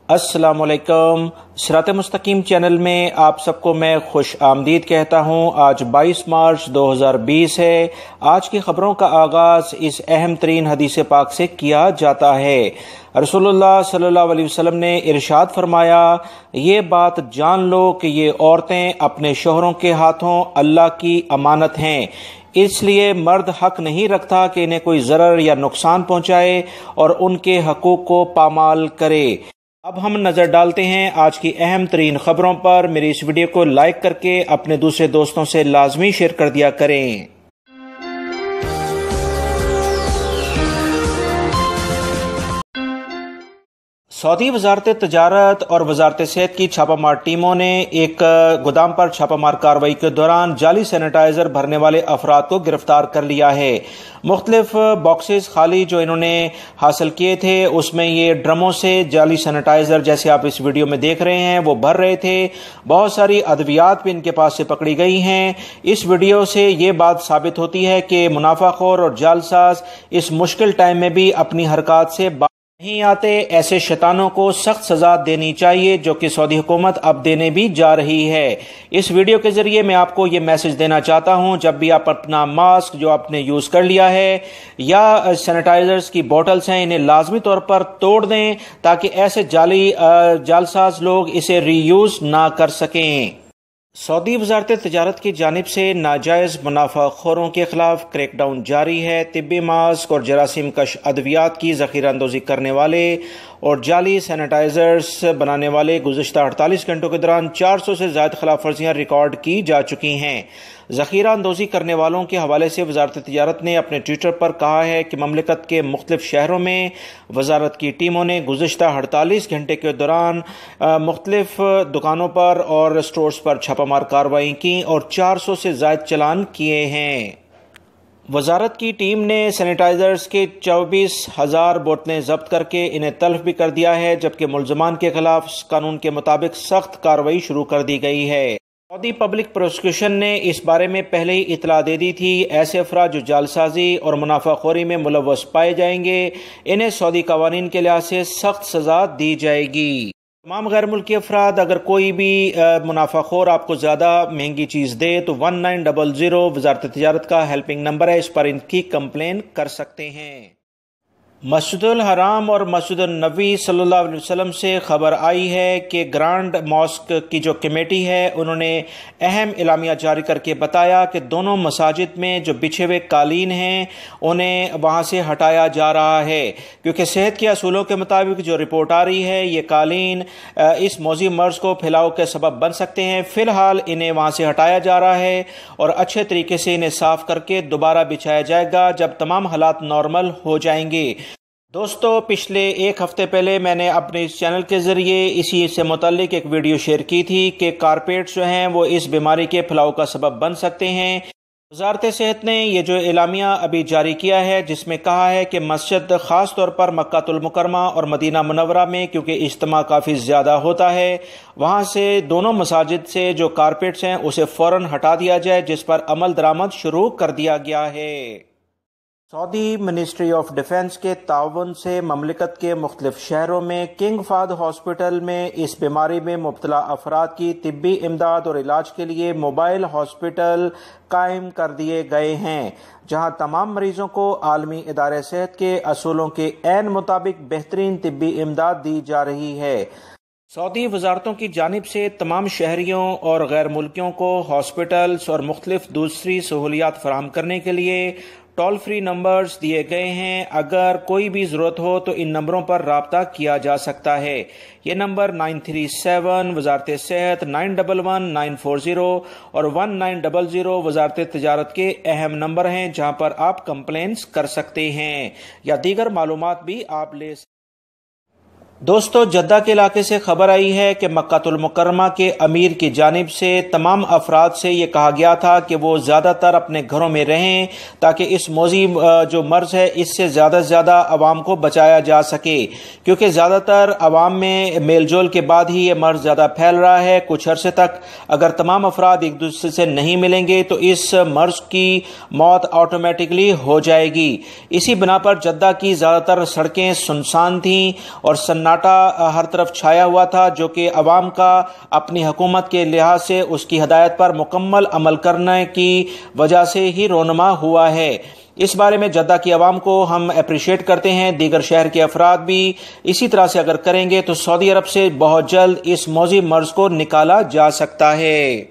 अस्सलाम वालेकुम। सिरात मुस्तकीम चैनल में आप सबको मैं खुश आमदीद कहता हूँ। आज 22 मार्च 2020 है। आज की खबरों का आगाज़ इस अहम तरीन हदीस पाक से किया जाता है। रसूलुल्लाह सल्लल्लाहु अलैहि वसल्लम ने इरशाद फरमाया, ये बात जान लो कि ये औरतें अपने शोहरों के हाथों अल्लाह की अमानत हैं, इसलिए मर्द हक नहीं रखता कि इन्हें कोई ज़रर या नुकसान पहुँचाए और उनके हकूक़ को पामाल करे। अब हम नज़र डालते हैं आज की अहम तरीन खबरों पर। मेरी इस वीडियो को लाइक करके अपने दूसरे दोस्तों से लाजमी शेयर कर दिया करें। सऊदी वजारत तजारत और वजारत सेहत की छापामार टीमों ने एक गोदाम पर छापामार कार्रवाई के दौरान जाली सैनिटाइजर भरने वाले अफराद को गिरफ्तार कर लिया है। मुख्तलिफ बॉक्सेस खाली जो इन्होंने हासिल किए थे, उसमें ये ड्रमों से जाली सैनिटाइजर जैसे आप इस वीडियो में देख रहे हैं वो भर रहे थे। बहुत सारी अद्वियात भी इनके पास से पकड़ी गई हैं। इस वीडियो से ये बात साबित होती है कि मुनाफाखोर और जालसाज इस मुश्किल टाइम में भी अपनी हरकत से नहीं आते। ऐसे शैतानों को सख्त सजा देनी चाहिए, जो कि सऊदी हुकूमत अब देने भी जा रही है। इस वीडियो के जरिए मैं आपको ये मैसेज देना चाहता हूं, जब भी आप अपना मास्क जो आपने यूज कर लिया है या सैनिटाइजर्स की बोतल्स हैं, इन्हें लाजमी तौर पर तोड़ दें ताकि ऐसे जालसाज लोग इसे रीयूज ना कर सकें। सऊदी वजारत तजारत की जानिब से नाजायज़ मुनाफाखोरों के खिलाफ क्रैकडाउन जारी है। तिब्बी मास्क और जरासीम कश अद्वियात की ज़ख़ीरा अंदोज़ी करने वाले और जाली सैनिटाइजर्स बनाने वाले गुज़श्ता 48 घंटों के दौरान 400 से ज़्यादा खिलाफ वर्जियाँ रिकॉर्ड की जा चुकी हैं। ज़ख़ीरा अंदोज़ी करने वालों के हवाले से वजारत तिजारत ने अपने ट्विटर पर कहा है कि ममलिकत के मुख्तलिफ शहरों में वजारत की टीमों ने गुज़श्ता 48 घंटे के दौरान मुख्तलिफ दुकानों पर और स्टोर्स पर छापामार कार्रवाई की और 400 से ज़ायद चालान किए हैं। वजारत की टीम ने सैनिटाइजर्स के 24,000 बोतलें जब्त करके इन्हें तल्फ भी कर दिया है, जबकि मुल्ज़मान के खिलाफ कानून के मुताबिक सख्त कार्रवाई शुरू कर दी गई है। सऊदी पब्लिक प्रोसिक्यूशन ने इस बारे में पहले ही इतला दे दी थी। ऐसे अफराद जो जालसाजी और मुनाफाखोरी में मुलव्वस पाए जाएंगे, इन्हें सऊदी कवानीन के लिहाज से सख्त सजा दी जाएगी। तमाम गैर मुल्की अफराद, अगर कोई भी मुनाफाखोर आपको ज़्यादा महंगी चीज़ दे तो 1900 वजारत तिजारत का हेल्पिंग नंबर है, इस पर इनकी कंप्लेन कर सकते हैं। मस्जिदुल हराम और मस्जिदुल नबी सल्लल्लाहु अलैहि वसल्लम से खबर आई है कि ग्रांड मॉस्क की जो कमेटी है उन्होंने अहम एलामिया जारी करके बताया कि दोनों मसाजिद में जो बिछे हुए कालीन हैं उन्हें वहाँ से हटाया जा रहा है, क्योंकि सेहत के असूलों के मुताबिक जो रिपोर्ट आ रही है ये कालीन इस मौजी मर्ज को फैलाव के सबब बन सकते हैं। फ़िलहाल इन्हें वहाँ से हटाया जा रहा है और अच्छे तरीके से इन्हें साफ़ करके दोबारा बिछाया जाएगा जब तमाम हालात नॉर्मल हो जाएंगे। दोस्तों, पिछले एक हफ्ते पहले मैंने अपने इस चैनल के ज़रिए इसी से मुताल्लिक एक वीडियो शेयर की थी कि कारपेट्स जो हैं वो इस बीमारी के फैलाव का सबब बन सकते हैं। वजारत सेहत ने ये जो एलामिया अभी जारी किया है, जिसमें कहा है कि मस्जिद ख़ास तौर पर मक्कातुल मुकरमा और मदीना मुनव्वरा में, क्योंकि इज्तिमा काफ़ी ज़्यादा होता है, वहाँ से दोनों मसाजिद से जो कारपेट्स हैं उसे फ़ौरन हटा दिया जाए, जिस पर अमल दरामद शुरू कर दिया गया है। सऊदी मिनिस्ट्री ऑफ डिफेंस के ताउन से ममलिकत के मुख्तलिफ शहरों में किंग फाहद हॉस्पिटल में इस बीमारी में मुब्तला अफराद की तिब्बी इमदाद और इलाज के लिए मोबाइल हॉस्पिटल कायम कर दिए गए हैं, जहां तमाम मरीजों को आलमी इदारे सेहत के असूलों के ऐन मुताबिक बेहतरीन तिब्बी इमदाद दी जा रही है। सऊदी वजारतों की जानिब से तमाम शहरियों और गैर मुल्कियों को हॉस्पिटल्स और मुख्तलिफ दूसरी सहूलियात फराहम करने के लिए टोल फ्री नंबर्स दिए गए हैं। अगर कोई भी ज़रूरत हो तो इन नंबरों पर राब्ता किया जा सकता है। ये नंबर 937 वजारत सेहत, 911 940 और 1900 वजारत तिजारत के अहम नंबर हैं, जहां पर आप कंप्लेंट्स कर सकते हैं या दीगर मालूमात भी आप ले सकते हैं। दोस्तों, जद्दा के इलाके से खबर आई है कि मक्कातुल मुकरमा के अमीर की जानिब से तमाम अफराद से ये कहा गया था कि वो ज़्यादातर अपने घरों में रहें ताकि इस मौजी जो मर्ज़ है इससे ज़्यादा से ज़्यादा आवाम को बचाया जा सके, क्योंकि ज़्यादातर आवाम में मेल जोल के बाद ही ये मर्ज़ ज़्यादा फैल रहा है। कुछ अरसे तक अगर तमाम अफराद एक दूसरे से नहीं मिलेंगे तो इस मर्ज़ की मौत ऑटोमेटिकली हो जाएगी। इसी बिना पर जद्दा की ज़्यादातर सड़कें सुनसान थीं और सन्नाटा हर तरफ छाया हुआ था, जो कि अवाम का अपनी हुकूमत के लिहाज से उसकी हदायत पर मुकम्मल अमल करने की वजह से ही रोनमा हुआ है। इस बारे में जद्दा की आवाम को हम अप्रिशिएट करते हैं। दीगर शहर के अफराद भी इसी तरह से अगर करेंगे तो सऊदी अरब से बहुत जल्द इस मौजी मर्ज को निकाला जा सकता है।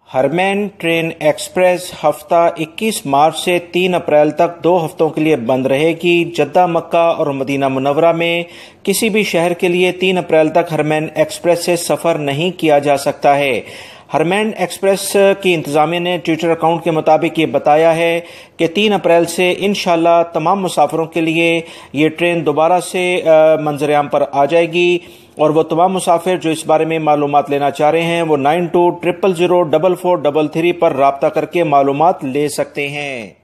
हरमैन ट्रेन एक्सप्रेस हफ्ता 21 मार्च से 3 अप्रैल तक 2 हफ्तों के लिए बंद रहेगी। जद्दा, मक्का और मदीना मुनव्वरा में किसी भी शहर के लिए 3 अप्रैल तक हरमैन एक्सप्रेस से सफ़र नहीं किया जा सकता है। हरमैन एक्सप्रेस की इंतजामिया ने ट्विटर अकाउंट के मुताबिक ये बताया है कि 3 अप्रैल से इंशाल्लाह तमाम मुसाफिरों के लिए ये ट्रेन दोबारा से मंजर-ए-आम पर आ जाएगी और वो तमाम मुसाफिर जो इस बारे में मालूमात लेना चाह रहे हैं वो 92000443 पर राब्ता करके मालूमात ले सकते हैं।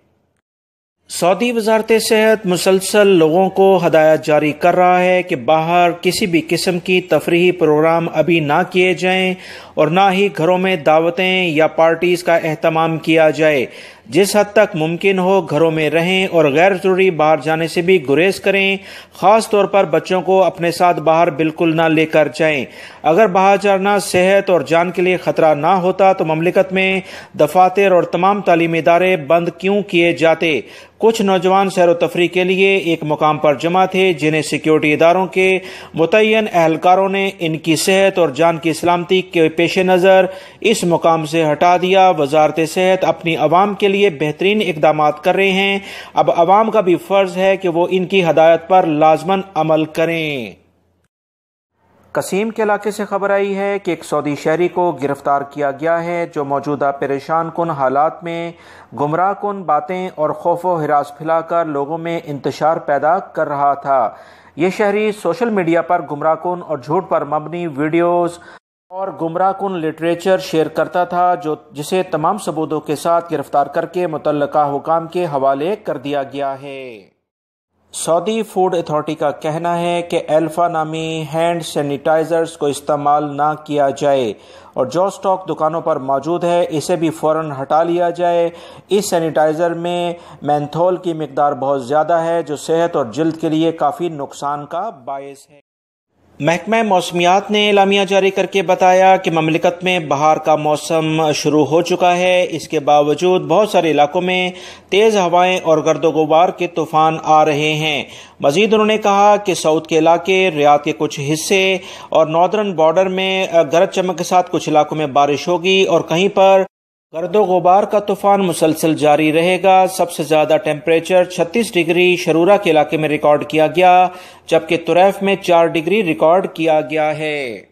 सऊदी वजारत सेहत मुसलसल लोगों को हदायत जारी कर रहा है कि बाहर किसी भी किस्म की तफरीही प्रोग्राम अभी ना किए जाएं और ना ही घरों में दावतें या पार्टीज का एहतमाम किया जाए। जिस हद तक मुमकिन हो घरों में रहें और गैर जरूरी बाहर जाने से भी गुरेज करें। खास तौर पर बच्चों को अपने साथ बाहर बिल्कुल ना लेकर जाएं। अगर बाहर जाना सेहत और जान के लिए खतरा ना होता तो ममलिकत में दफातर और तमाम तालीमी इदारे बंद क्यों किए जाते। कुछ नौजवान सैर व तफरीह के लिए एक मुकाम पर जमा थे, जिन्हें सिक्योरिटी इदारों के मुतय्यन एहलकारों ने इनकी सेहत और जान की सलामती के पेश नज़र इस मुकाम से हटा दिया। वजारत सेहत अपनी आवाम के लिए बेहतरीन इकदामात कर रहे हैं। अब आवाम का भी फर्ज है कि वो इनकी हदायत पर लाजमन अमल करें। कसीम के इलाके से खबर आई है कि एक सऊदी शहरी को गिरफ्तार किया गया है, जो मौजूदा परेशान कुन हालात में गुमराह कुन बातें और खौफ व हिरास फैलाकर लोगों में इंतशार पैदा कर रहा था। ये शहरी सोशल मीडिया पर गुमराह कुन और झूठ पर मबनी वीडियोस और गुमराह कुन लिटरेचर शेयर करता था, जिसे तमाम सबूतों के साथ गिरफ्तार करके मुतल्लका हुकाम के हवाले कर दिया गया है। सऊदी फूड अथॉरिटी का कहना है कि अल्फा नामी हैंड सैनिटाइजर्स को इस्तेमाल ना किया जाए और जो स्टॉक दुकानों पर मौजूद है इसे भी फ़ौरन हटा लिया जाए। इस सैनिटाइज़र में मेंथोल की मिकदार बहुत ज़्यादा है, जो सेहत और जल्द के लिए काफ़ी नुकसान का बायस है। महकमा मौसमियात ने एलामिया जारी करके बताया कि ममलिकत में बहार का मौसम शुरू हो चुका है। इसके बावजूद बहुत सारे इलाकों में तेज़ हवाएं और गर्दो गुबार के तूफान आ रहे हैं। मजीद उन्होंने कहा कि साउथ के इलाके, रियाद के कुछ हिस्से और नॉर्दर्न बॉर्डर में गरज चमक के साथ कुछ इलाकों में बारिश होगी और कहीं पर गर्दो गुबार का तूफान मुसलसल जारी रहेगा। सबसे ज्यादा टेम्परेचर 36 डिग्री शरूरा के इलाके में रिकॉर्ड किया गया, जबकि तुरैफ में 4 डिग्री रिकॉर्ड किया गया है।